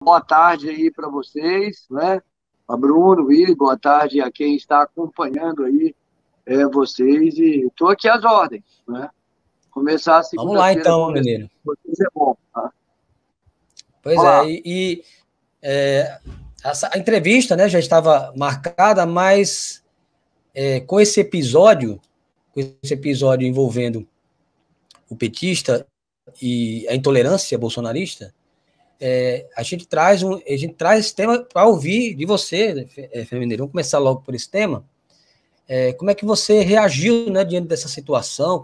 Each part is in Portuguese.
boa tarde aí para vocês, né? A Bruno, Willi, boa tarde a quem está acompanhando aí vocês. E estou aqui às ordens, né? Começar a Vamos lá segunda-feira então, conversando Mineiro. com vocês é bom, tá? Pois é, Olá. a entrevista, né, já estava marcada, mas com esse episódio envolvendo o petista e a intolerância bolsonarista, a gente traz esse tema para ouvir de você, Mineiro. Vamos começar logo por esse tema. Como é que você reagiu, né, diante dessa situação?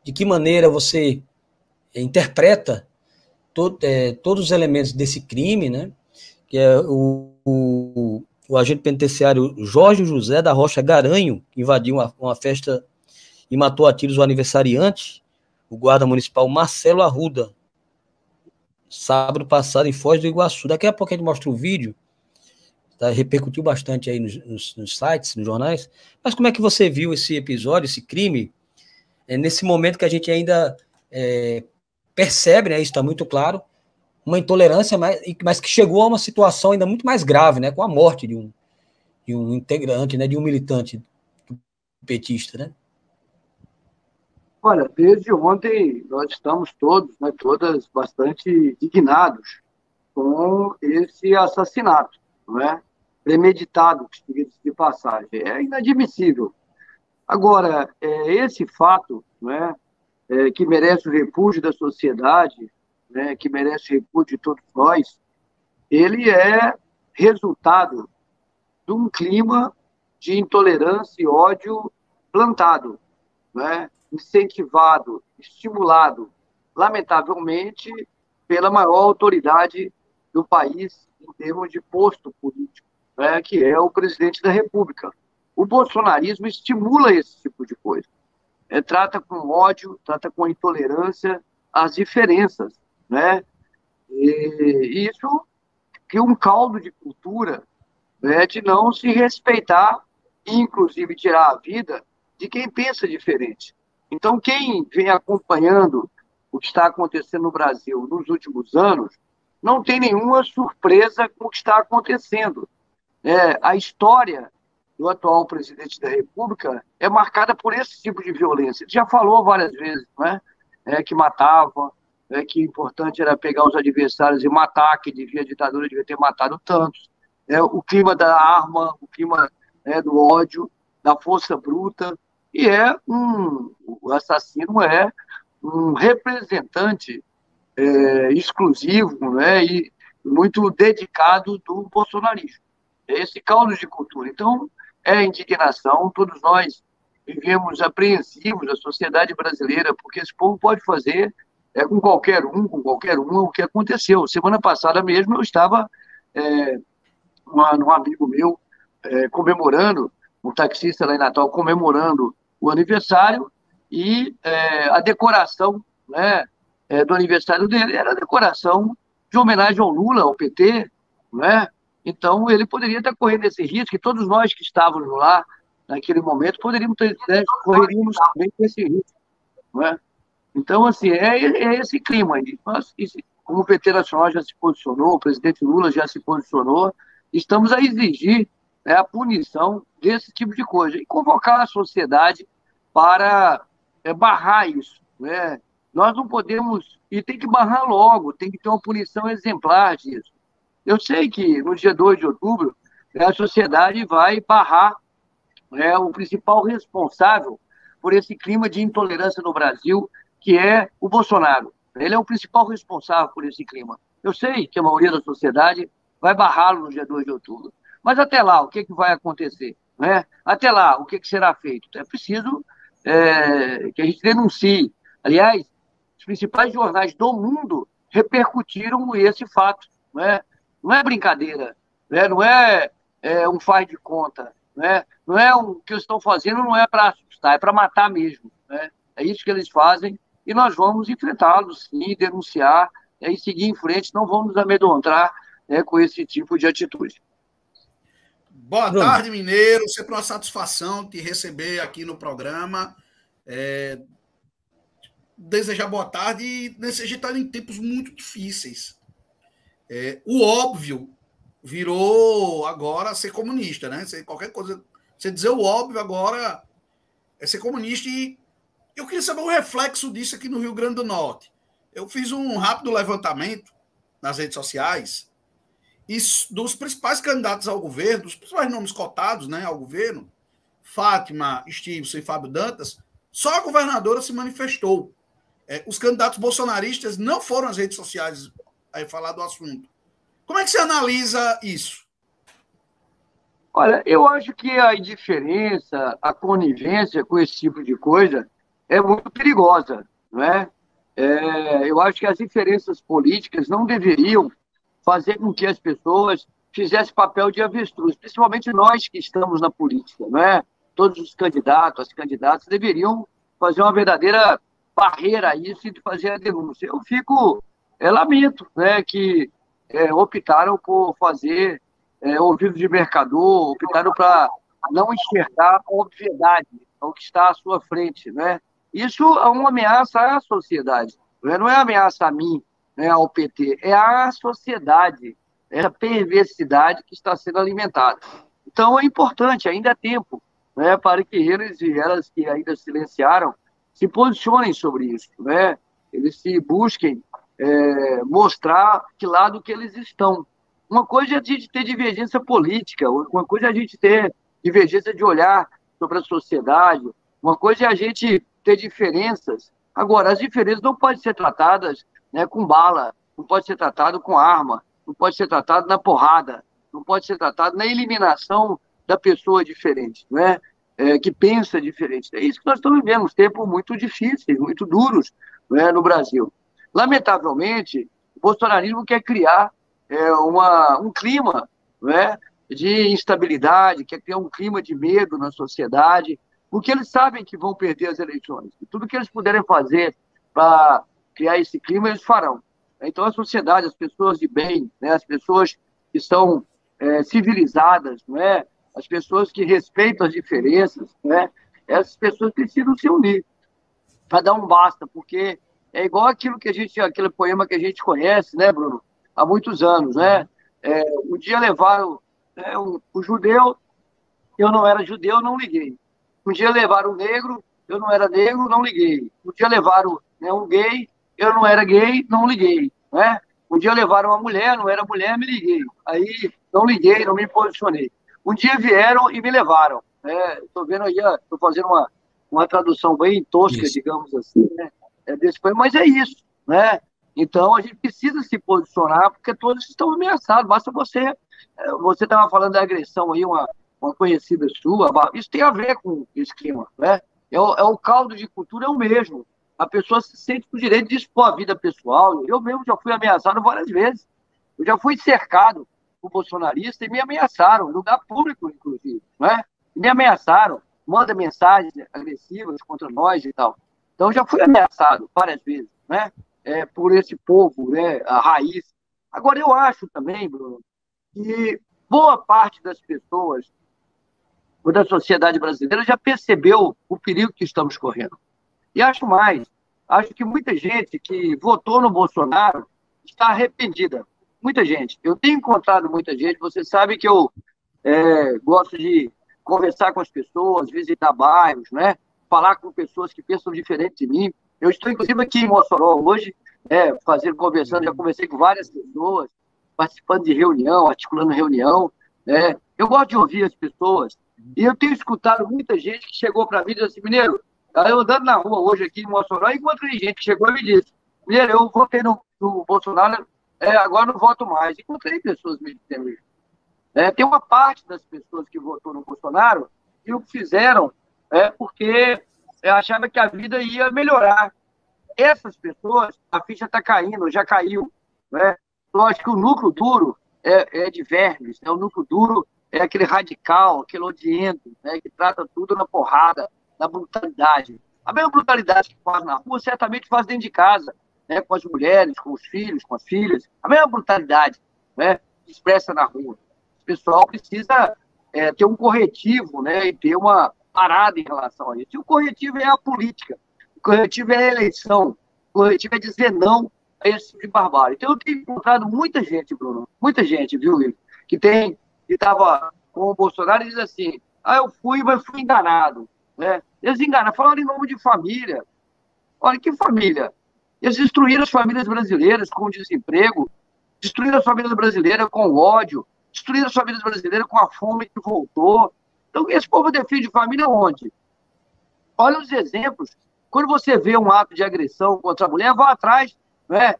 De que maneira você interpreta todos os elementos desse crime, né? Que é o agente penitenciário Jorge José da Rocha Garanho, que invadiu uma festa e matou a tiros o aniversariante, o guarda municipal Marcelo Arruda, sábado passado em Foz do Iguaçu. Daqui a pouco a gente mostra o vídeo, tá? Repercutiu bastante aí nos sites, nos jornais. Mas como é que você viu esse episódio, esse crime, nesse momento que a gente ainda percebe, né, isso está muito claro, uma intolerância, mas que chegou a uma situação ainda muito mais grave, né, com a morte de um integrante, né, de um militante petista, né? Olha, desde ontem nós estamos todos, né, todas bastante indignados com esse assassinato, não é? Premeditado, diga-se de passagem. É inadmissível. Agora, esse fato, não é, que merece o repúdio da sociedade, né, que merece o repúdio de todos nós, ele é resultado de um clima de intolerância e ódio plantado, né, incentivado, estimulado, lamentavelmente, pela maior autoridade do país em termos de posto político, né, que é o presidente da República. O bolsonarismo estimula esse tipo de coisa. Trata com ódio, trata com intolerância as diferenças, né? E isso cria um caldo de cultura, né, de não se respeitar e, inclusive, tirar a vida de quem pensa diferente. Então, quem vem acompanhando o que está acontecendo no Brasil nos últimos anos não tem nenhuma surpresa com o que está acontecendo. A história do atual presidente da República é marcada por esse tipo de violência. Ele já falou várias vezes, né? Que matava, que importante era pegar os adversários e matar, que a ditadura devia ter matado tantos. O clima da arma, o clima do ódio, da força bruta. O assassino é um representante exclusivo, né, e muito dedicado do bolsonarismo. É esse caldo de cultura. Então, é indignação, todos nós vivemos apreensivos, a sociedade brasileira, porque esse povo pode fazer com qualquer um, o que aconteceu. Semana passada mesmo eu estava, num amigo meu, comemorando, um taxista lá em Natal, comemorando o aniversário, e a decoração, né, do aniversário dele era a decoração de homenagem ao Lula, ao PT, né? Então ele poderia estar correndo esse risco, e todos nós que estávamos lá naquele momento poderíamos ter, correríamos também com esse risco, né? Então, assim, é esse clima aí. Como o PT Nacional já se posicionou, o presidente Lula já se posicionou, estamos a exigir, né, a punição desse tipo de coisa e convocar a sociedade para barrar isso, né? Nós não podemos, e tem que barrar logo, tem que ter uma punição exemplar disso. Eu sei que no dia 2 de outubro, a sociedade vai barrar, o principal responsável por esse clima de intolerância no Brasil, que é o Bolsonaro. Ele é o principal responsável por esse clima. Eu sei que a maioria da sociedade vai barrá-lo no dia 2 de outubro. Mas até lá, o que vai acontecer? Né? Até lá, o que será feito? É preciso que a gente denuncie. Aliás, os principais jornais do mundo repercutiram esse fato. Não é brincadeira, né? Não é, um faz de conta. Né? Não é o que eles estão fazendo, não é para assustar, é para matar mesmo. Né? É isso que eles fazem e nós vamos enfrentá-los, sim, denunciar, e seguir em frente, não vamos nos amedrontar, com esse tipo de atitude. Boa tarde, Mineiro. Sempre uma satisfação te receber aqui no programa. Desejar boa tarde. A gente está em tempos muito difíceis. O óbvio virou agora ser comunista, né? Qualquer coisa, você dizer o óbvio agora é ser comunista. E eu queria saber o reflexo disso aqui no Rio Grande do Norte. Eu fiz um rápido levantamento nas redes sociais e dos principais candidatos ao governo, dos principais nomes cotados, né, ao governo, Fátima, Stilson e Fábio Dantas, só a governadora se manifestou. Os candidatos bolsonaristas não foram às redes sociais aí falar do assunto. Como é que você analisa isso? Olha, eu acho que a indiferença, a conivência com esse tipo de coisa é muito perigosa, não é? Eu acho que as diferenças políticas não deveriam fazer com que as pessoas fizessem papel de avestruz, principalmente nós que estamos na política, não é? Todos os candidatos, as candidatas deveriam fazer uma verdadeira barreira a isso e fazer a denúncia. Eu lamento, né, que optaram por fazer ouvido de mercador, optaram para não enxergar a obviedade, o que está à sua frente, né? Isso é uma ameaça à sociedade, não é ameaça a mim, né, ao PT, é à sociedade, é a perversidade que está sendo alimentada. Então é importante, ainda há tempo, né, para que eles e elas que ainda silenciaram se posicionem sobre isso, né? Eles se busquem mostrar que lado que eles estão. Uma coisa é a gente ter divergência política, uma coisa é a gente ter divergência de olhar sobre a sociedade, uma coisa é a gente ter diferenças. Agora, as diferenças não podem ser tratadas, né, com bala, não pode ser tratado com arma, não pode ser tratado na porrada, não pode ser tratado na eliminação da pessoa diferente, né? Que pensa diferente. É isso que nós estamos vivendo, uns tempos muito difíceis, muito duros, né, no Brasil. Lamentavelmente, o bolsonarismo quer criar um clima, né, de instabilidade, quer criar um clima de medo na sociedade, porque eles sabem que vão perder as eleições. E tudo que eles puderem fazer para criar esse clima, eles farão. Então, a sociedade, as pessoas de bem, né, as pessoas que são civilizadas, né, as pessoas que respeitam as diferenças, né, essas pessoas precisam se unir para dar um basta, porque é igual aquele poema que a gente conhece, né, Bruno, há muitos anos, né? Um dia levaram o judeu, eu não era judeu, não liguei. Um dia levaram o negro, eu não era negro, não liguei. Um dia levaram, né, um gay, eu não era gay, não liguei, né? Um dia levaram uma mulher, não era mulher, me liguei. Aí não liguei, não me posicionei. Um dia vieram e me levaram. Estou vendo aí, estou fazendo uma tradução bem tosca, isso, digamos assim, né? Desse poema, mas é isso, né? Então, a gente precisa se posicionar, porque todos estão ameaçados. Basta você estava falando da agressão aí, uma conhecida sua, isso tem a ver com esse clima, né? O caldo de cultura é o mesmo. A pessoa se sente com o direito de expor a vida pessoal. Eu mesmo já fui ameaçado várias vezes. Eu já fui cercado por bolsonaristas e me ameaçaram, em lugar público, inclusive, né? Me ameaçaram, manda mensagens agressivas contra nós e tal. Então, já fui ameaçado várias vezes, né? Por esse povo, né? A raiz. Agora, eu acho também, Bruno, que boa parte das pessoas da sociedade brasileira já percebeu o perigo que estamos correndo. E acho mais, acho que muita gente que votou no Bolsonaro está arrependida. Muita gente. Eu tenho encontrado muita gente, você sabe que eu gosto de conversar com as pessoas, visitar bairros, né? Falar com pessoas que pensam diferente de mim. Eu estou, inclusive, aqui em Mossoró hoje, conversando, já conversei com várias pessoas, participando de reunião, articulando reunião, né? Eu gosto de ouvir as pessoas. E eu tenho escutado muita gente que chegou para mim e disse assim, Mineiro, eu andando na rua hoje aqui em Mossoró, encontrei gente que chegou e me disse, Mineiro, eu votei no Bolsonaro, agora não voto mais. Encontrei pessoas me dizendo isso. Tem uma parte das pessoas que votou no Bolsonaro que o fizeram porque achava que a vida ia melhorar. Essas pessoas, a ficha está caindo, já caiu, né? Eu acho que o núcleo duro é de vermes, né? O núcleo duro é aquele radical, aquele odiento, né? Que trata tudo na porrada, na brutalidade. A mesma brutalidade que faz na rua, certamente faz dentro de casa, né? Com as mulheres, com os filhos, com as filhas. A mesma brutalidade, né? Que expressa na rua. O pessoal precisa ter um corretivo, né? E ter uma parada em relação a isso. E o corretivo é a política. O corretivo é a eleição. O corretivo é dizer não a esse tipo de barbárie. Então, eu tenho encontrado muita gente, Bruno, muita gente, viu, Will, que estava com o Bolsonaro e diz assim, eu fui, mas fui enganado. Né? Eles enganaram, falaram em nome de família. Olha, que família? Eles destruíram as famílias brasileiras com o desemprego, destruíram as famílias brasileiras com o ódio, destruíram as famílias brasileiras com a fome que voltou. Então, esse povo defende família onde? Olha os exemplos. Quando você vê um ato de agressão contra a mulher, vá atrás, né?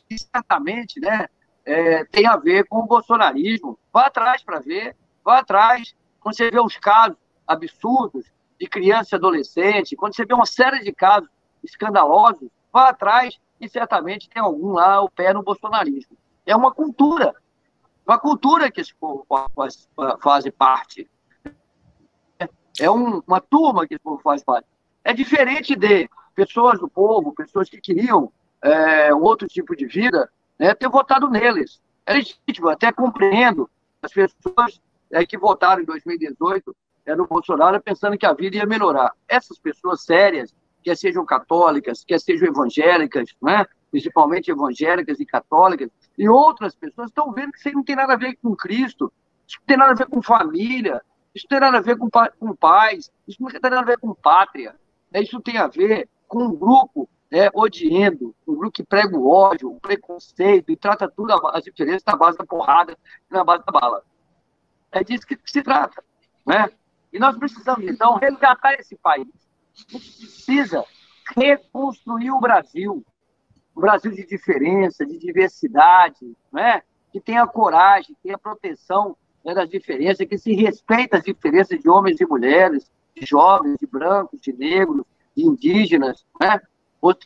Que certamente, né, tem a ver com o bolsonarismo. Vá atrás para ver, vá atrás. Quando você vê os casos absurdos de criança e adolescente, quando você vê uma série de casos escandalosos, vá atrás e certamente tem algum lá o pé no bolsonarismo. É uma cultura que esse povo faz parte. É uma turma que esse povo faz parte. É diferente de pessoas do povo, pessoas que queriam um outro tipo de vida, né, ter votado neles. É legítimo, até compreendo as pessoas que votaram em 2018 no Bolsonaro pensando que a vida ia melhorar. Essas pessoas sérias, quer sejam católicas, quer sejam evangélicas, né, principalmente evangélicas e católicas, e outras pessoas estão vendo que isso não tem nada a ver com Cristo, isso não tem nada a ver com família, isso não tem nada a ver com paz, isso não tem nada a ver com pátria, né? Isso tem a ver com um grupo odiando, um grupo que prega o ódio, o preconceito, e trata tudo as diferenças na base da porrada e na base da bala. É disso que se trata, né? E nós precisamos, então, resgatar esse país. A gente precisa reconstruir o Brasil de diferença, de diversidade, né? Que tenha coragem, que tenha proteção, né, das diferenças, que se respeita as diferenças de homens e mulheres, de jovens, de brancos, de negros, de indígenas, né?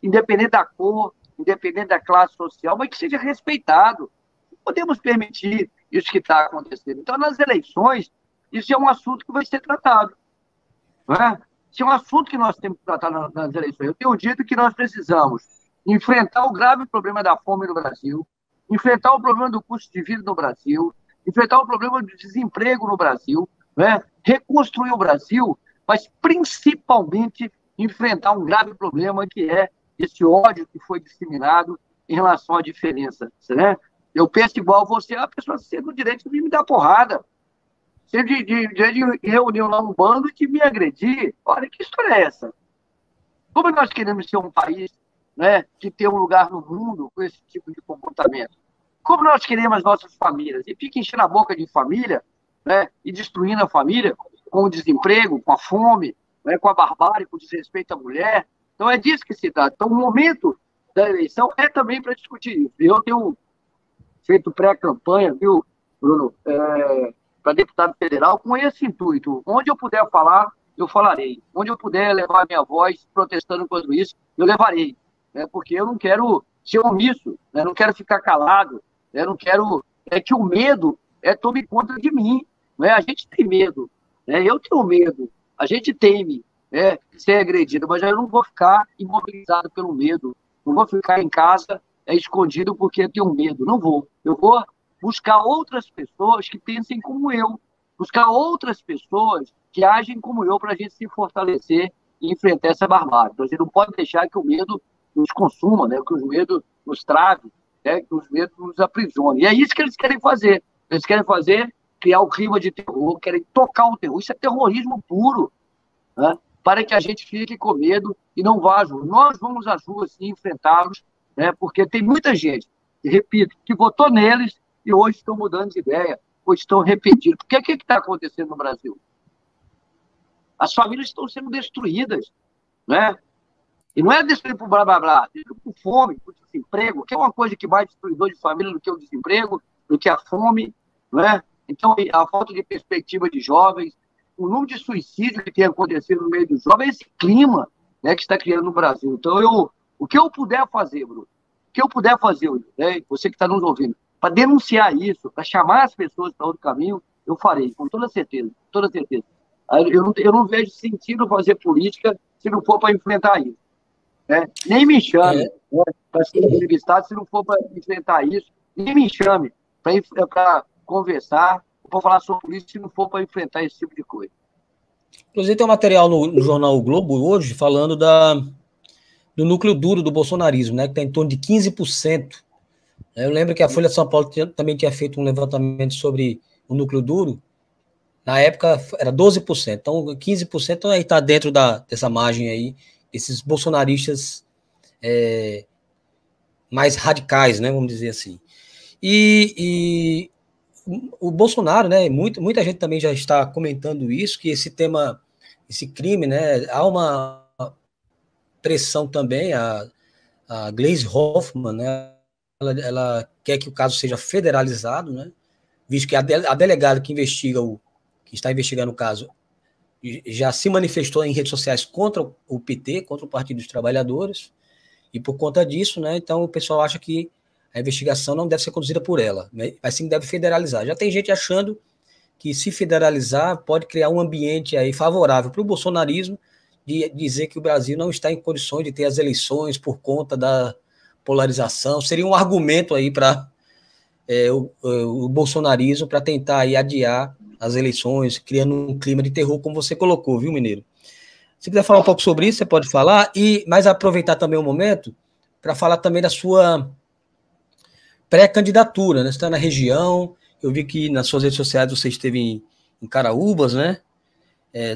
Independente da cor, independente da classe social, mas que seja respeitado. Não podemos permitir isso que está acontecendo. Então, nas eleições, isso é um assunto que vai ser tratado, né? Isso é um assunto que nós temos que tratar nas eleições. Eu tenho dito que nós precisamos enfrentar o grave problema da fome no Brasil, enfrentar o problema do custo de vida no Brasil, enfrentar o problema do desemprego no Brasil, né? Reconstruir o Brasil, mas principalmente enfrentar um grave problema que é esse ódio que foi disseminado em relação à diferença, né? Eu penso igual você, a pessoa sendo o direito de me dar porrada, sendo de reunir lá um bando e de me agredir. Olha, que história é essa? Como nós queremos ser um país, né, que tem um lugar no mundo com esse tipo de comportamento? Como nós queremos as nossas famílias? E fica enchendo a boca de família, né, e destruindo a família com o desemprego, com a fome, né, com a barbárie, com o desrespeito à mulher. Então é disso que se trata. Então o momento da eleição é também para discutir isso. Eu tenho feito pré-campanha, viu, Bruno, para deputado federal com esse intuito. Onde eu puder falar, eu falarei. Onde eu puder levar a minha voz protestando contra isso, eu levarei. Né, porque eu não quero ser omisso, né, não quero ficar calado, né, não quero que o medo tome conta de mim. Né, a gente tem medo, né, eu tenho medo, a gente teme ser agredido, mas eu não vou ficar imobilizado pelo medo, não vou ficar em casa escondido porque eu tenho medo, não vou. Eu vou buscar outras pessoas que pensem como eu, buscar outras pessoas que agem como eu para a gente se fortalecer e enfrentar essa barbárie. Então, a gente não pode deixar que o medo nos consuma, né? Que o medo nos trave, né? Que os medos nos aprisionem. E é isso que eles querem fazer. Eles querem criar o clima de terror, querem tocar o terror. Isso é terrorismo puro, né? Para que a gente fique com medo e não vá às ruas. Nós vamos às ruas sim enfrentá-los, né? Porque tem muita gente, repito, que votou neles e hoje estão mudando de ideia, hoje estão arrependidos. Porque o que está acontecendo no Brasil? As famílias estão sendo destruídas, né? E não é destruído por blá, blá, blá, por fome, por desemprego, que é uma coisa que mais destruidor de família do que o desemprego, do que a fome, né? Então, a falta de perspectiva de jovens, o número de suicídio que tem acontecido no meio dos jovens, esse clima, né, que está criando no Brasil. Então, o que eu puder fazer, Bruno, o que eu puder fazer, né, você que está nos ouvindo, para denunciar isso, para chamar as pessoas para outro caminho, eu farei, com toda certeza, toda certeza. Eu não vejo sentido fazer política se não for para enfrentar isso. Né? Nem me chame para ser entrevistado se não for para enfrentar isso, nem me chame para conversar, para falar sobre isso se não for para enfrentar esse tipo de coisa. Inclusive tem um material no jornal o Globo hoje falando do no núcleo duro do bolsonarismo, né, que está em torno de 15%. Eu lembro que a Folha de São Paulo também tinha feito um levantamento sobre o núcleo duro, na época era 12%, então 15% aí está dentro dessa margem aí, esses bolsonaristas mais radicais, né, vamos dizer assim. E o Bolsonaro, né, muita gente também já está comentando isso, que esse tema, esse crime, né, há uma pressão também, a Gleisi Hoffmann, né, ela quer que o caso seja federalizado, né, visto que a delegada que está investigando o caso, já se manifestou em redes sociais contra o PT, contra o Partido dos Trabalhadores, e por conta disso, né, então o pessoal acha que a investigação não deve ser conduzida por ela, né, mas sim deve federalizar. Já tem gente achando que se federalizar pode criar um ambiente aí favorável para o bolsonarismo, de dizer que o Brasil não está em condições de ter as eleições por conta da polarização. Seria um argumento aí para o bolsonarismo para tentar aí adiar as eleições, criando um clima de terror, como você colocou, viu, Mineiro? Se quiser falar um pouco sobre isso, você pode falar, mas aproveitar também o momento para falar também da sua pré-candidatura, né? Você está na região, eu vi que nas suas redes sociais você esteve em Caraúbas, né?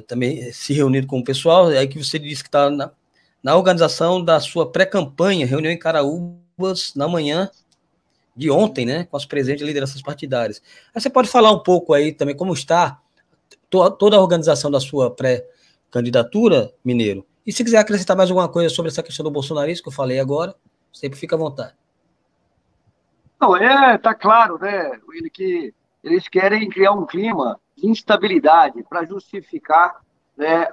Também se reunindo com o pessoal, aí que você disse que está na organização da sua pré-campanha, reunião em Caraúbas, na manhã de ontem, né, com as presentes lideranças partidárias. Aí você pode falar um pouco aí também como está toda a organização da sua pré-candidatura, Mineiro? E se quiser acrescentar mais alguma coisa sobre essa questão do bolsonarismo que eu falei agora, sempre fica à vontade. Não, tá claro, né, Willi, que eles querem criar um clima de instabilidade para justificar, né,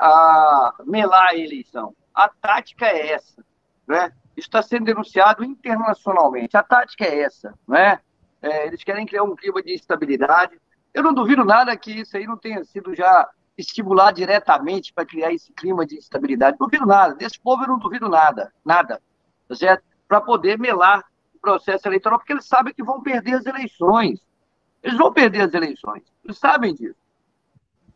melar a eleição. A tática é essa, né? Isso está sendo denunciado internacionalmente. A tática é essa, né? Eles querem criar um clima de instabilidade. Eu não duvido nada que isso aí não tenha sido já estimulado diretamente para criar esse clima de instabilidade. Não duvido nada. Desse povo eu não duvido nada, nada, tá certo? Para poder melar o processo eleitoral, porque eles sabem que vão perder as eleições. Eles vão perder as eleições. Eles sabem disso.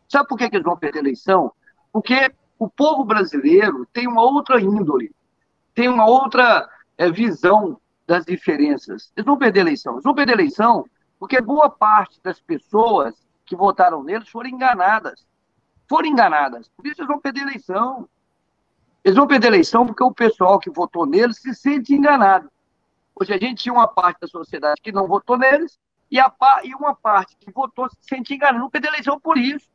Sabe por que eles vão perder a eleição? Porque o povo brasileiro tem uma outra índole, tem uma outra visão das diferenças. Eles vão perder a eleição. Eles vão perder a eleição porque boa parte das pessoas que votaram neles foram enganadas. Foram enganadas. Por isso eles vão perder a eleição. Eles vão perder a eleição porque o pessoal que votou neles se sente enganado. Hoje a gente tinha uma parte da sociedade que não votou neles e uma parte que votou se sente enganada. Eles vão perder a eleição por isso.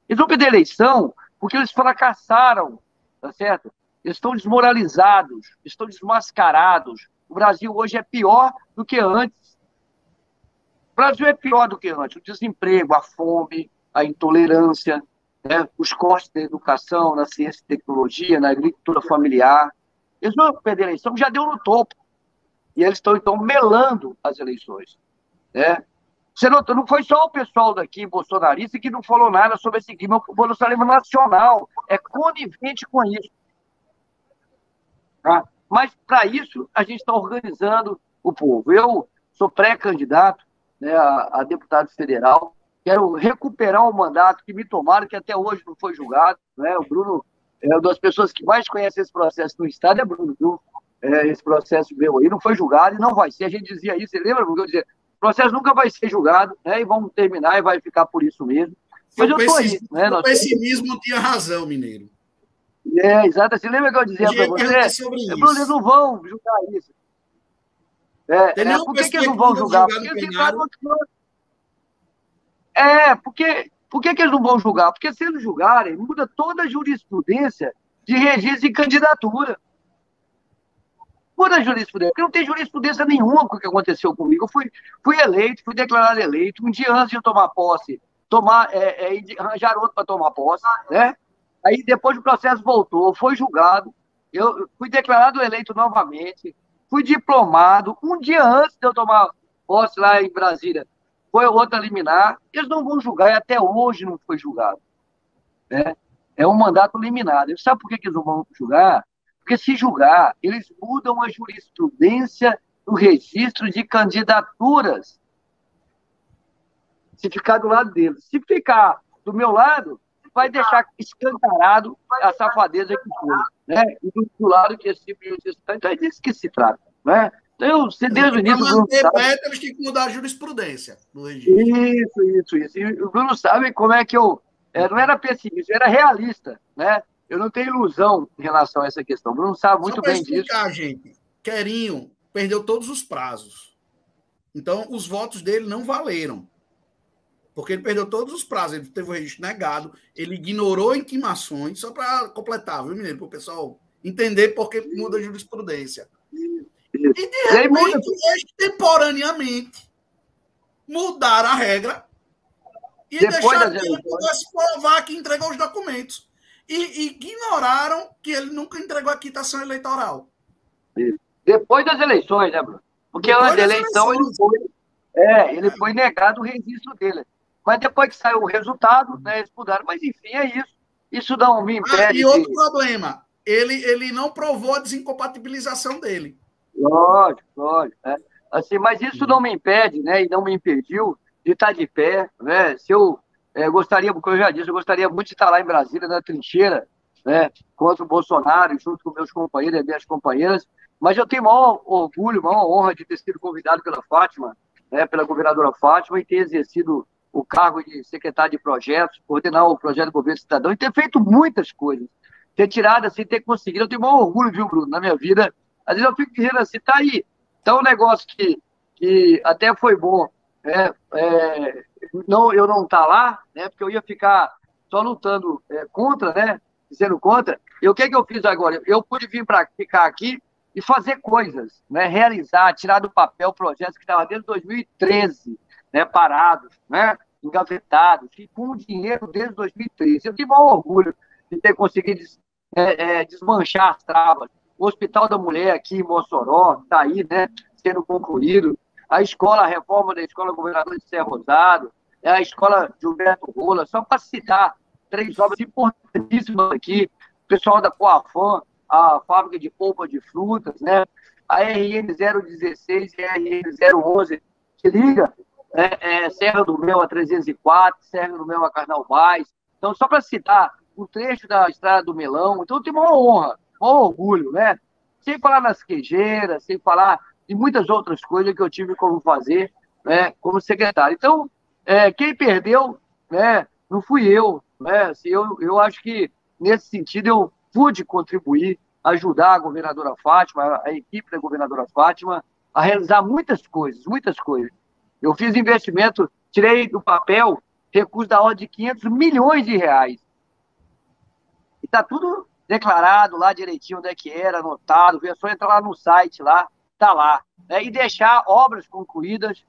Eles vão perder a eleição porque eles fracassaram, tá certo? Eles estão desmoralizados, estão desmascarados. O Brasil hoje é pior do que antes. O Brasil é pior do que antes. O desemprego, a fome, a intolerância, né? Os cortes da educação, na ciência e tecnologia, na agricultura familiar. Eles vão perder a eleição, já deu no topo. E eles estão, então, melando as eleições, né? Não foi só o pessoal daqui, bolsonarista, que não falou nada sobre esse crime. O bolsonarismo nacional é conivente com isso. Tá? Mas, para isso, a gente está organizando o povo. Eu sou pré-candidato, né, a deputado federal. Quero recuperar o mandato que me tomaram, que até hoje não foi julgado. Né? O Bruno é uma das pessoas que mais conhece esse processo no Estado, é Bruno, viu? Esse processo meu aí não foi julgado e não vai ser. A gente dizia isso, você lembra? Porque eu dizia, o processo nunca vai ser julgado, né? E vamos terminar e vai ficar por isso mesmo. Mas eu estou aí. Né? O pessimismo tinha razão, Mineiro. Exato. Você lembra que eu dizia para você? Bruno, eles não vão julgar isso. Por que eles não vão julgar? Por que eles não vão julgar? Porque se eles julgarem, muda toda a jurisprudência de registro de candidatura. Muda a jurisprudência, porque não tem jurisprudência nenhuma com o que aconteceu comigo. Eu fui eleito, fui declarado eleito, um dia antes de eu tomar posse, arranjar outro para tomar posse, né? Aí depois o processo voltou, foi julgado, eu fui declarado eleito novamente, fui diplomado, um dia antes de eu tomar posse lá em Brasília, foi outra liminar, eles não vão julgar, e até hoje não foi julgado, né? É um mandato liminar. Sabe por que eles não vão julgar? Porque se julgar, eles mudam a jurisprudência do registro de candidaturas. Se ficar do lado deles. Se ficar do meu lado, vai deixar escancarado a safadeza que foi, né? E do lado que esse tipo de justiça está. Então é disso que se trata, né? Então, se desde o início... Para manter perto, eles têm que mudar a jurisprudência do registro. Isso. E o Bruno sabe como é que eu... não era pessimista, eu era realista, né? Eu não tenho ilusão em relação a essa questão. O Bruno sabe muito bem disso. Só para explicar, gente, Querinho perdeu todos os prazos. Então, os votos dele não valeram. Porque ele perdeu todos os prazos. Ele teve o registro negado, ele ignorou intimações, só para completar, viu, menino? Para o pessoal entender por que muda a jurisprudência. E, de repente, extemporaneamente, mudaram a regra e deixaram que ele pudesse provar que entregou os documentos. E ignoraram que ele nunca entregou a quitação eleitoral. Depois das eleições, né, Bruno? Porque antes da eleição ele foi negado o registro dele. Mas depois que saiu o resultado, né, eles mudaram. Mas, enfim, é isso. Isso não me impede. E outro problema, ele não provou a desincompatibilização dele. Lógico. Assim, mas isso não me impede, né, e não me impediu de estar de pé, né? Se eu gostaria, como eu já disse, eu gostaria muito de estar lá em Brasília, na trincheira, né, contra o Bolsonaro, junto com meus companheiros e minhas companheiras, mas eu tenho maior orgulho, maior honra de ter sido convidado pela Fátima, né, pela governadora Fátima, e ter exercido o cargo de secretário de projetos, coordenar o projeto do Governo Cidadão, e ter feito muitas coisas, ter tirado assim, ter conseguido. Eu tenho maior orgulho, viu, Bruno, na minha vida. Às vezes eu fico dizendo assim, tá aí. Então, um negócio que até foi bom, né? Eu não estar lá, né? Porque eu ia ficar só lutando contra, né? Dizendo contra. E o que eu fiz agora? Eu pude vir para ficar aqui e fazer coisas, né? Realizar, tirar do papel projetos que estavam desde 2013, né? Parados, né? Engavetados, e com dinheiro desde 2013. Eu tive maior orgulho de ter conseguido desmanchar as travas. O Hospital da Mulher aqui em Mossoró está aí, né, sendo concluído. A reforma da Escola Governador de Serra Rosado, a Escola Gilberto Rola, só para citar 3 obras importantíssimas aqui. O pessoal da Coafam, a fábrica de polpa de frutas, né, a RN 016 e a RN 011, que liga Serra do Mel a 304, Serra do Mel a Carnal Vaz. Então, só para citar um trecho da Estrada do Melão. Então, eu tenho uma honra, um orgulho, né? Sem falar nas queijeiras, sem falar de muitas outras coisas que eu tive como fazer, né, como secretário. Então, quem perdeu, né, não fui eu, né? Assim, eu acho que, nesse sentido, eu pude contribuir, ajudar a governadora Fátima, a equipe da governadora Fátima, a realizar muitas coisas, muitas coisas. Eu fiz investimento, tirei do papel recursos da ordem de 500 milhões de reais. E está tudo declarado lá direitinho onde é que era, anotado, é só entrar lá no site, lá, está lá. E deixar obras concluídas,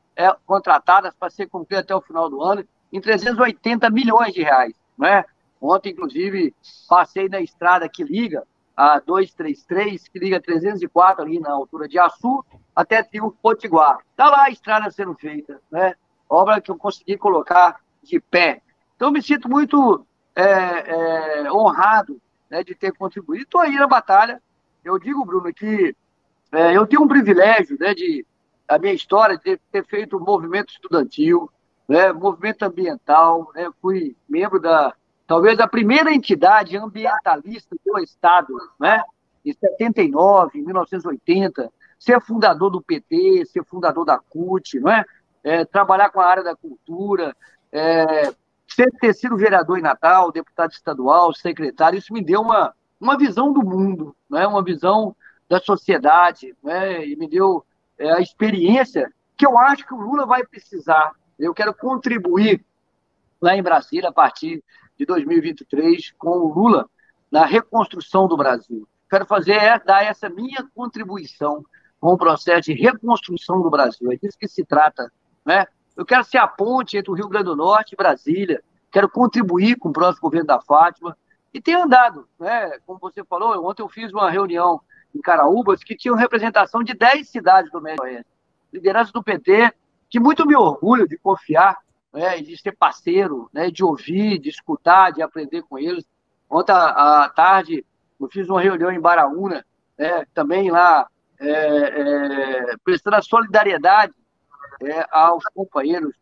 contratadas para ser concluídas até o final do ano, em 380 milhões de reais. Né? Ontem, inclusive, passei na estrada que liga a 233, que liga 304 ali na altura de Açu, até Triunfo Potiguar. Está lá a estrada sendo feita, né? Obra que eu consegui colocar de pé. Então, me sinto muito honrado, né, de ter contribuído. Estou aí na batalha. Eu digo, Bruno, que eu tenho um privilégio, né, a minha história de ter feito um movimento estudantil, né, movimento ambiental, né, fui membro talvez da primeira entidade ambientalista do Estado, né, em 79, em 1980, ser fundador do PT, ser fundador da CUT, não é? Trabalhar com a área da cultura, ter sido vereador em Natal, deputado estadual, secretário, isso me deu uma visão do mundo, né? Uma visão da sociedade, né? E me deu a experiência que eu acho que o Lula vai precisar. Eu quero contribuir lá em Brasília, a partir de 2023, com o Lula na reconstrução do Brasil. Quero dar essa minha contribuição com o processo de reconstrução do Brasil. É disso que se trata, né? Eu quero ser a ponte entre o Rio Grande do Norte e Brasília, quero contribuir com o próximo governo da Fátima, e tenho andado, né? Como você falou, ontem eu fiz uma reunião em Caraúbas que tinha representação de 10 cidades do Médio Oeste, liderança do PT, que muito me orgulho de confiar, né, de ser parceiro, né, de ouvir, de escutar, de aprender com eles. Ontem à tarde eu fiz uma reunião em Baraúna, né, também lá, prestando a solidariedade aos companheiros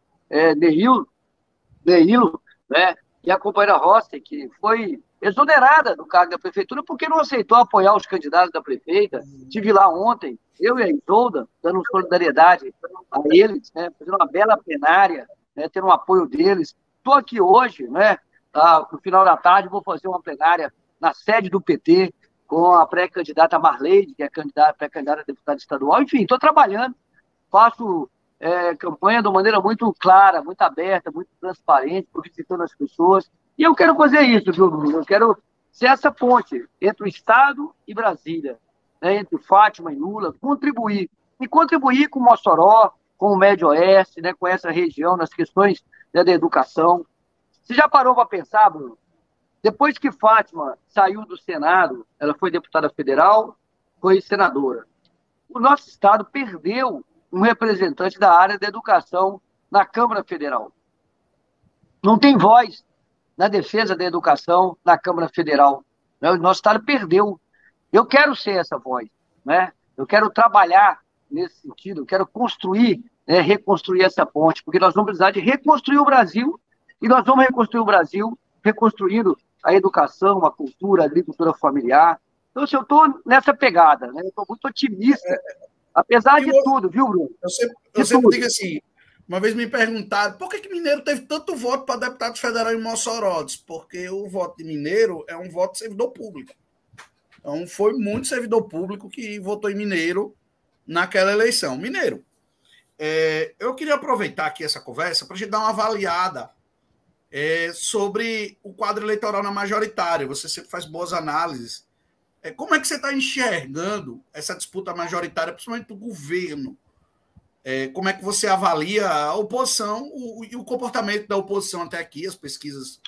Neilo, né, e a companheira Rossi, que foi exonerada do cargo da prefeitura porque não aceitou apoiar os candidatos da prefeita. Estive lá ontem, eu e a Isolda, dando solidariedade a eles, né, fazendo uma bela plenária, né, tendo o apoio deles. Estou aqui hoje, né, no final da tarde, vou fazer uma plenária na sede do PT, com a pré-candidata Marleide, que é pré-candidata a deputada estadual. Enfim, estou trabalhando, faço campanha de uma maneira muito clara, muito aberta, muito transparente, estou visitando as pessoas. E eu quero fazer isso, viu, Bruno? Eu quero ser essa ponte entre o Estado e Brasília, né, entre Fátima e Lula, contribuir. E contribuir com Mossoró, com o Médio Oeste, né, com essa região, nas questões, né, da educação. Você já parou para pensar, Bruno? Depois que Fátima saiu do Senado, ela foi deputada federal, foi senadora. O nosso Estado perdeu um representante da área da educação na Câmara Federal. Não tem voz na defesa da educação na Câmara Federal. O nosso Estado perdeu. Eu quero ser essa voz, né? Eu quero trabalhar nesse sentido, eu quero construir, né, reconstruir essa ponte, porque nós vamos precisar de reconstruir o Brasil, e nós vamos reconstruir o Brasil reconstruindo a educação, a cultura, a agricultura familiar. Então, assim, eu estou nessa pegada, né? Eu estou muito otimista, apesar de tudo, viu, Bruno? Eu sempre digo assim, uma vez me perguntaram por que Mineiro teve tanto voto para deputado federal em Mossoró? Porque o voto de Mineiro é um voto de servidor público. Então, foi muito servidor público que votou em Mineiro naquela eleição. Mineiro, eu queria aproveitar aqui essa conversa para a gente dar uma avaliada sobre o quadro eleitoral na majoritária. Você sempre faz boas análises. Como é que você está enxergando essa disputa majoritária, principalmente do governo? Como é que você avalia a oposição e o comportamento da oposição até aqui, as pesquisas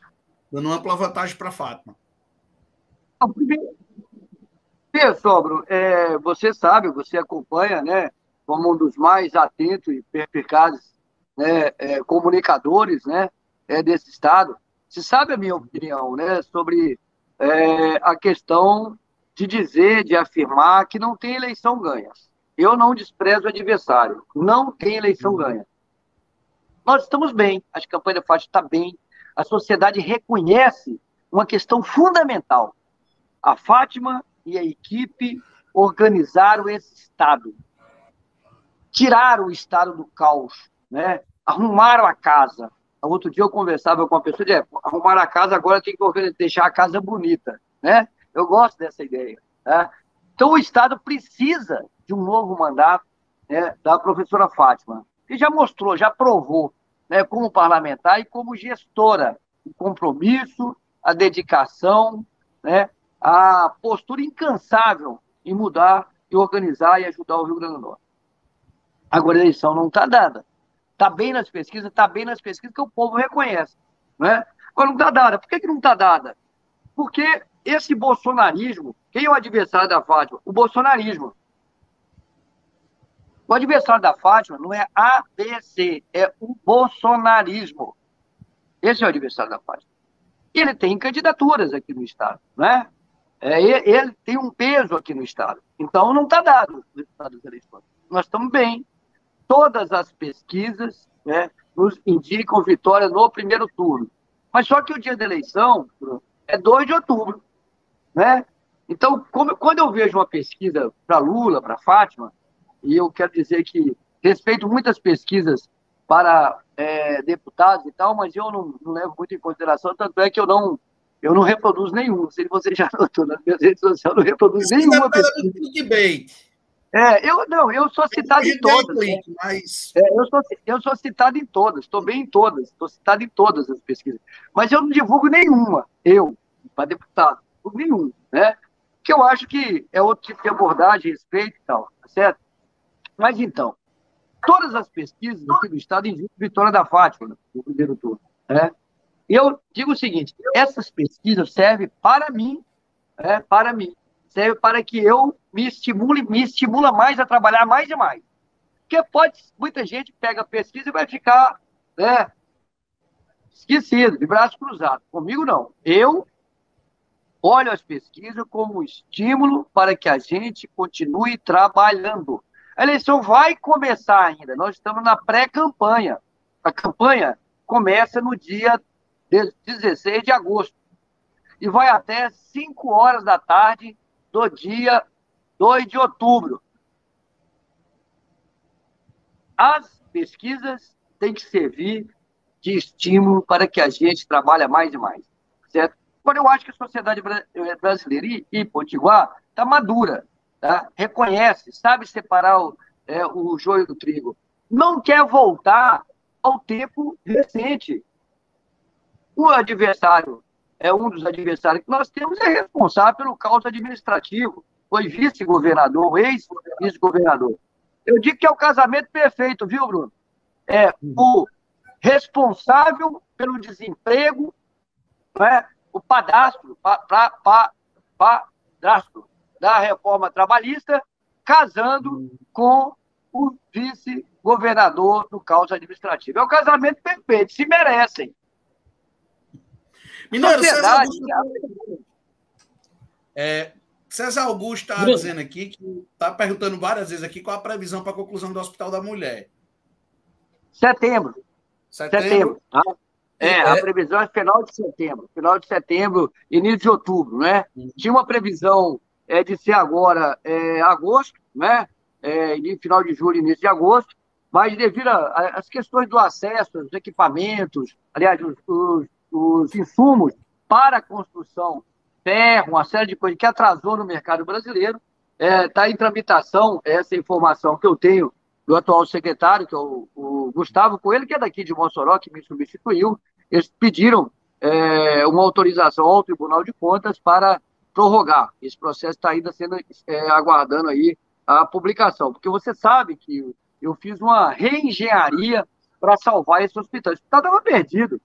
dando ampla vantagem para a Fátima? Sobro, você sabe, você acompanha, né, como um dos mais atentos e perspicazes, né, comunicadores, né, desse Estado. Você sabe a minha opinião, né, sobre a questão de dizer, de afirmar que não tem eleição ganha. Eu não desprezo o adversário. Não tem eleição ganha. Nós estamos bem. A campanha da Fátima está bem. A sociedade reconhece uma questão fundamental. A Fátima e a equipe organizaram esse Estado. Tiraram o Estado do caos, né? Arrumaram a casa. Outro dia eu conversava com uma pessoa de arrumar a casa, agora tem que deixar a casa bonita, né? Eu gosto dessa ideia. Tá? Então, o Estado precisa de um novo mandato, né, da professora Fátima, que já mostrou, já provou, né, como parlamentar e como gestora, o compromisso, a dedicação, né, a postura incansável em mudar e organizar e ajudar o Rio Grande do Norte. Agora, a eleição não está dada. Está bem nas pesquisas que o povo reconhece. Né? Agora, não está dada. Por que não está dada? Porque esse bolsonarismo, quem é o adversário da Fátima? O bolsonarismo. O adversário da Fátima não é ABC, é o bolsonarismo. Esse é o adversário da Fátima. E ele tem candidaturas aqui no Estado, né? Ele tem um peso aqui no Estado. Então, não está dado o resultado das eleições. Nós estamos bem. Todas as pesquisas, né, nos indicam vitória no primeiro turno. Mas só que o dia da eleição é 2 de outubro. Né? Então, quando eu vejo uma pesquisa para Lula, para Fátima, e eu quero dizer que respeito muitas pesquisas para deputados e tal, mas eu não levo muito em consideração, tanto é que eu não reproduzo nenhum. Não sei se você já notou nas minhas redes sociais, eu não reproduzo nenhuma pesquisa. Eu sou citado em todas. Mas... eu sou citado em todas, estou bem em todas, estou citado em todas as pesquisas. Mas eu não divulgo nenhuma, para deputado, não divulgo nenhum, né? Porque eu acho que é outro tipo de abordagem, respeito e tal, tá certo? Mas então, todas as pesquisas aqui do Estado indicam vitória da Fátima no primeiro turno, né? E eu digo o seguinte, essas pesquisas servem para mim, serve para que eu me estimula mais a trabalhar mais e mais. Porque muita gente pega a pesquisa e vai ficar, né, esquecido, de braço cruzado. Comigo, não. Eu olho as pesquisas como um estímulo para que a gente continue trabalhando. A eleição vai começar ainda. Nós estamos na pré-campanha. A campanha começa no dia 16 de agosto. E vai até 5 horas da tarde do dia 2 de outubro. As pesquisas têm que servir de estímulo para que a gente trabalhe mais e mais, certo? Agora, eu acho que a sociedade brasileira e potiguar está madura, tá? Reconhece, sabe separar o joio do trigo. Não quer voltar ao tempo recente. O adversário, um dos adversários que nós temos, é responsável pelo caos administrativo. Foi vice-governador, ex-vice-governador. Eu digo que é o casamento perfeito, viu, Bruno? É o responsável pelo desemprego, né? O padastro da reforma trabalhista, casando com o vice-governador do caos administrativo. É o casamento perfeito, se merecem. Mineiro, César Augusto está dizendo aqui, que está perguntando várias vezes aqui qual a previsão para a conclusão do Hospital da Mulher. Setembro. Tá? A previsão é final de setembro, início de outubro, né? Tinha uma previsão de ser agora agosto, né? Final de julho, início de agosto, mas devido às questões do acesso, os equipamentos, aliás, os insumos para a construção, ferro, uma série de coisas que atrasou no mercado brasileiro, está em tramitação essa informação que eu tenho do atual secretário, que é o Gustavo Coelho, que é daqui de Mossoró, que me substituiu. Eles pediram uma autorização ao Tribunal de Contas para prorrogar. Esse processo está ainda sendo aguardando aí a publicação, porque você sabe que eu fiz uma reengenharia para salvar esse hospital. Esse hospital estava perdido.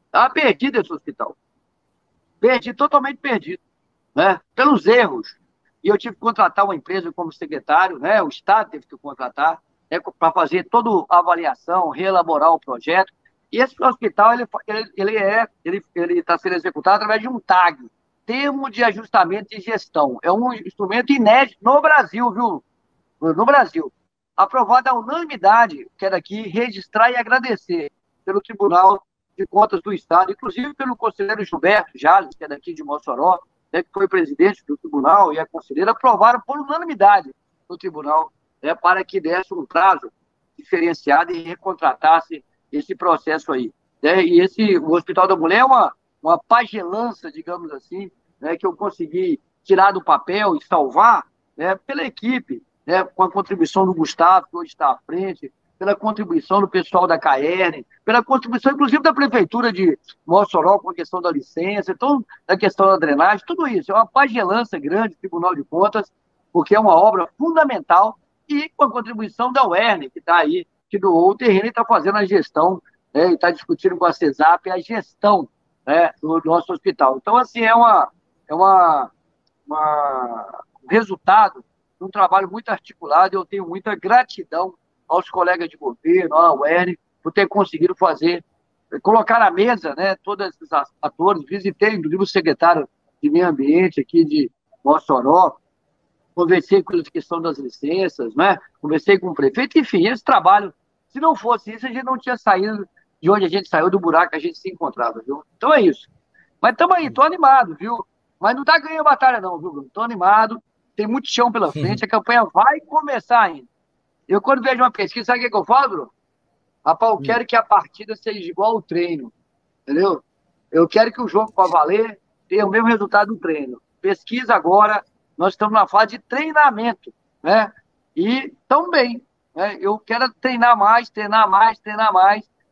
Estava perdido esse hospital. Totalmente perdido, né? Pelos erros. E eu tive que contratar uma empresa como secretário, né? O Estado teve que contratar, né, para fazer toda a avaliação, reelaborar o projeto. E esse hospital ele está sendo executado através de um TAG, Termo de Ajustamento de Gestão. É um instrumento inédito no Brasil, viu? No Brasil. Aprovado à unanimidade, quero aqui registrar e agradecer pelo Tribunal de Contas do Estado, inclusive pelo conselheiro Gilberto Jales, que é daqui de Mossoró, né, que foi presidente do tribunal, e a conselheira aprovaram por unanimidade no tribunal, né, para que desse um prazo diferenciado e recontratasse esse processo aí. Né? E o Hospital da Mulher é uma pagelança, digamos assim, né, que eu consegui tirar do papel e salvar, né, pela equipe, né, com a contribuição do Gustavo, que hoje está à frente, pela contribuição do pessoal da CAERN, pela contribuição, inclusive, da Prefeitura de Mossoró com a questão da licença, então, da questão da drenagem, tudo isso. É uma pagelança grande, Tribunal de Contas, porque é uma obra fundamental, e com a contribuição da UERN, que está aí, que doou o terreno e está fazendo a gestão, né, e está discutindo com a CESAP a gestão, né, do nosso hospital. Então, assim, é um resultado de um trabalho muito articulado, e eu tenho muita gratidão aos colegas de governo, à UERN, por ter conseguido colocar na mesa, né, todos esses atores. Visitei, inclusive, o secretário de Meio Ambiente aqui de Mossoró, conversei com a questão das licenças, né, conversei com o prefeito, enfim, esse trabalho, se não fosse isso, a gente não tinha saído de onde a gente saiu, do buraco que a gente se encontrava, viu? Então é isso. Mas estamos aí, estou animado, viu? Mas não está ganhando a batalha não, viu? Estou animado, tem muito chão pela frente, a campanha vai começar ainda. Eu, quando vejo uma pesquisa, sabe o que eu falo, Bruno? Rapaz, eu quero que a partida seja igual ao treino, entendeu? Eu quero que o jogo, para valer, tenha o mesmo resultado do treino. Pesquisa agora, nós estamos na fase de treinamento, né? E também, né? Eu quero treinar mais,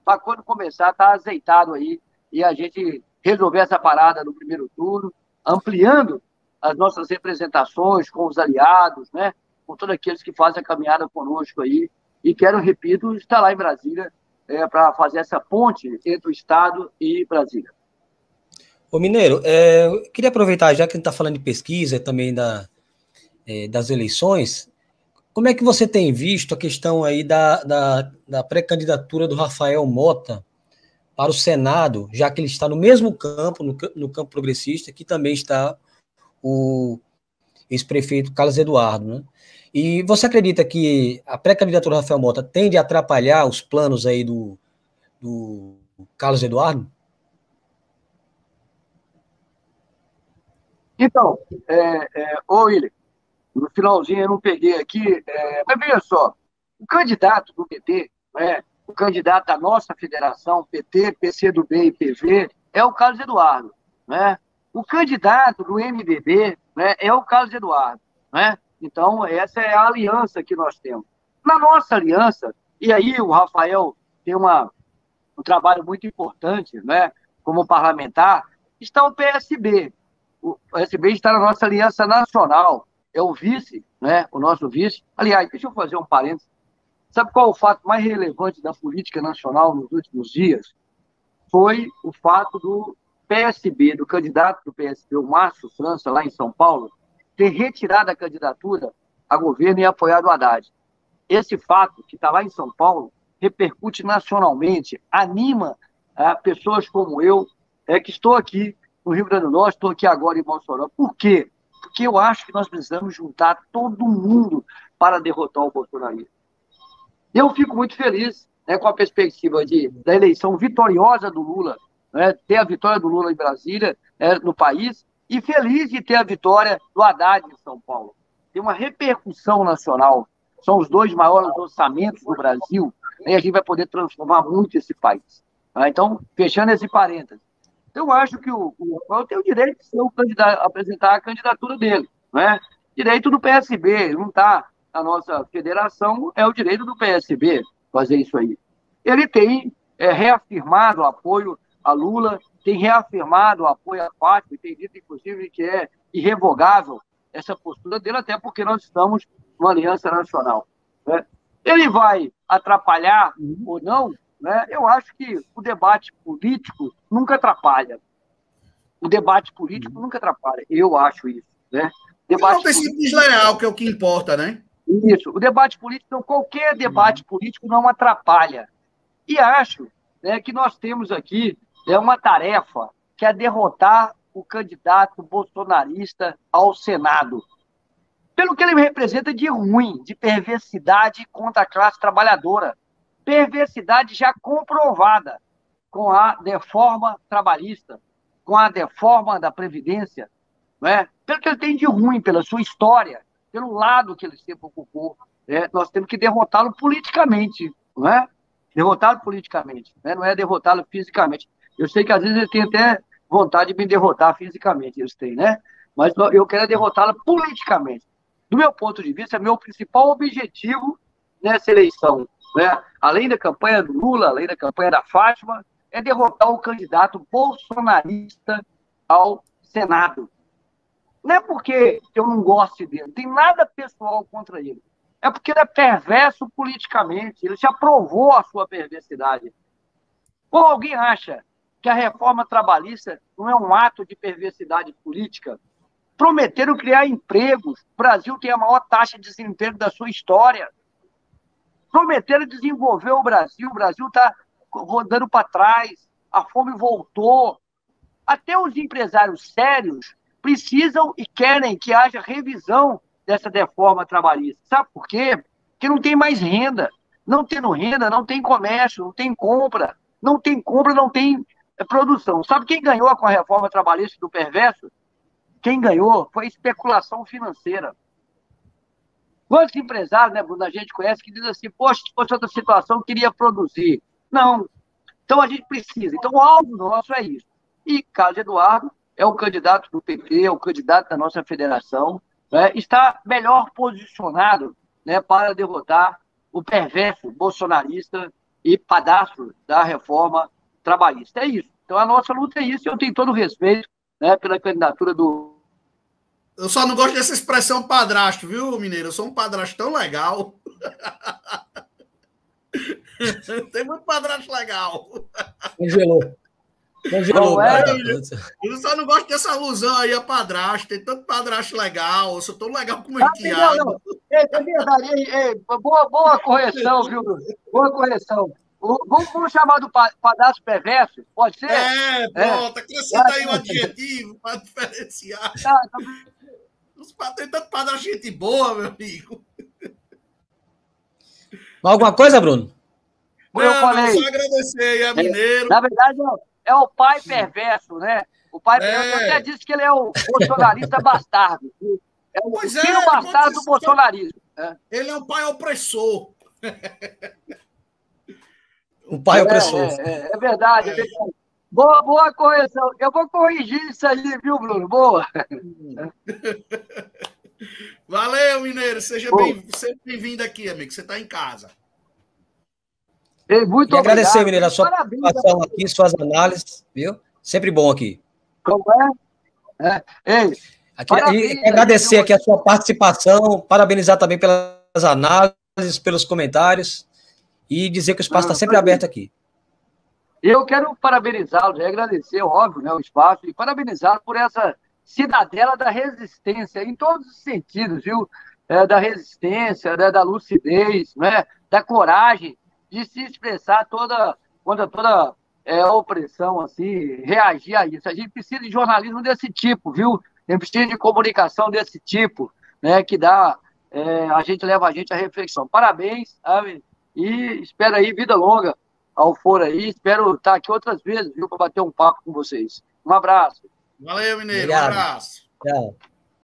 para quando começar, estar azeitado aí, e a gente resolver essa parada no primeiro turno, ampliando as nossas representações com os aliados, né? Com todos aqueles que fazem a caminhada conosco aí. E quero, repito, estar lá em Brasília para fazer essa ponte entre o Estado e Brasília. Ô, Mineiro, eu queria aproveitar, já que a gente está falando de pesquisa, também das eleições, como é que você tem visto a questão aí da pré-candidatura do Rafael Mota para o Senado, já que ele está no mesmo campo, no campo progressista, que também está o ex-prefeito Carlos Eduardo, né? E você acredita que a pré-candidatura do Rafael Mota tende a atrapalhar os planos aí do Carlos Eduardo? Então, ô William, no finalzinho eu não peguei aqui, mas veja só, o candidato do PT, né, o candidato da nossa federação, PT, PCdoB e PV, é o Carlos Eduardo. Né? O candidato do MDB, né, é o Carlos Eduardo. Né? Então, essa é a aliança que nós temos. Na nossa aliança, e aí o Rafael tem um trabalho muito importante, né, como parlamentar, está o PSB. O PSB está na nossa aliança nacional, é o vice, né, o nosso vice. Aliás, deixa eu fazer um parênteses. Sabe qual é o fato mais relevante da política nacional nos últimos dias? Foi o fato do PSB, do candidato do PSB, o Márcio França, lá em São Paulo, ter retirado a candidatura a governo e apoiado o Haddad. Esse fato, que está lá em São Paulo, repercute nacionalmente, anima pessoas como eu, que estou aqui no Rio Grande do Norte, estou aqui agora em Mossoró. Por quê? Porque eu acho que nós precisamos juntar todo mundo para derrotar o bolsonarismo. Eu fico muito feliz, né, com a perspectiva da eleição vitoriosa do Lula, né, ter a vitória do Lula em Brasília, no país, e feliz de ter a vitória do Haddad em São Paulo. Tem uma repercussão nacional. São os dois maiores orçamentos do Brasil, né, e a gente vai poder transformar muito esse país. Tá? Então, fechando esse parênteses. Eu acho que o Rafael tem o direito de ser o candidato, apresentar a candidatura dele. Né? Direito do PSB, ele não está na nossa federação, é o direito do PSB fazer isso aí. Ele tem reafirmado o apoio a Lula, tem reafirmado o apoio a Fátima, tem dito, inclusive, que é irrevogável essa postura dele, até porque nós estamos numa aliança nacional. Né? Ele vai atrapalhar ou não? Né? Eu acho que o debate político nunca atrapalha. O debate político nunca atrapalha. Eu acho isso. Né? Debate não tem sido desleal, que é o que importa, né? Isso. O debate político, então, qualquer debate político não atrapalha. E acho, né, que nós temos aqui uma tarefa, que é derrotar o candidato bolsonarista ao Senado. Pelo que ele representa de ruim, de perversidade contra a classe trabalhadora. Perversidade já comprovada com a reforma trabalhista, com a reforma da Previdência, né? Pelo que ele tem de ruim, pela sua história, pelo lado que ele sempre ocupou, nós temos que derrotá-lo politicamente, não é? Derrotá-lo politicamente, né? Não é derrotá-lo fisicamente. Eu sei que às vezes ele tem até vontade de me derrotar fisicamente, eles têm, né? Mas eu quero derrotá-lo politicamente. Do meu ponto de vista, é meu principal objetivo nessa eleição, né? Além da campanha do Lula, além da campanha da Fátima, é derrotar o candidato bolsonarista ao Senado. Não é porque eu não gosto dele, não tem nada pessoal contra ele. É porque ele é perverso politicamente, ele já provou a sua perversidade. Ou alguém acha que a reforma trabalhista não é um ato de perversidade política? Prometeram criar empregos. O Brasil tem a maior taxa de desemprego da sua história. Prometeram desenvolver o Brasil está rodando para trás, a fome voltou. Até os empresários sérios precisam e querem que haja revisão dessa reforma trabalhista. Sabe por quê? Porque não tem mais renda. Não tendo renda, não tem comércio, não tem compra. Não tem compra, não tem produção. Sabe quem ganhou com a reforma trabalhista do perverso? Quem ganhou foi a especulação financeira. Quantos empresários, né, Bruno, a gente conhece que diz assim, poxa, se fosse outra situação, eu queria produzir. Não. Então a gente precisa. Então o alvo nosso é isso. E Carlos Eduardo é o candidato do PT, é o candidato da nossa federação, né, está melhor posicionado, né, para derrotar o perverso bolsonarista e padastro da reforma trabalhista. É isso. Então a nossa luta é isso, e eu tenho todo o respeito, né, pela candidatura do... Eu só não gosto dessa expressão padrasto, viu, Mineiro? Eu sou um padrasto tão legal. Tem muito padrasto legal. Congelou. Eu só não gosto dessa alusão aí a padrasto. Tem tanto padrasto legal. Eu sou tão legal como o Thiago. É verdade. Boa correção, viu, Bruno? Boa correção. Vamos chamar do padrasto perverso? Pode ser? Pronto. Acrescenta aí um adjetivo para diferenciar. Tem tanto padrasto gente boa, meu amigo. Alguma coisa, Bruno? Eu falei. Só agradecer aí a Mineiro. Na verdade, é o pai perverso, né? O pai, eu até disse que ele é o bolsonarista bastardo. É o filho bastardo do bolsonarismo. Ele é um pai opressor. O pai opressor. É verdade, é verdade. Boa correção. Eu vou corrigir isso aí, viu, Bruno? Boa. Valeu, Mineiro. Seja sempre bem-vindo aqui, amigo. Você está em casa. Muito obrigado. Agradecer, Mineiro, a sua participação aqui, suas análises, viu? Sempre bom aqui. Como é? E agradecer aqui a sua participação, parabenizar também pelas análises, pelos comentários e dizer que o espaço está sempre aberto aqui. Eu quero parabenizá-los e agradecer, óbvio, né, o espaço, e parabenizá-los por essa cidadela da resistência, em todos os sentidos, viu? Da resistência, da lucidez, né? Da coragem de se expressar contra toda opressão, assim, reagir a isso. A gente precisa de jornalismo desse tipo, viu? A gente precisa de comunicação desse tipo, né? Que leva a gente à reflexão. Parabéns, sabe? E espero aí vida longa ao foro aí. Espero estar aqui outras vezes, viu? Para bater um papo com vocês. Um abraço. Valeu, Mineiro. Obrigado. Um abraço. Tchau.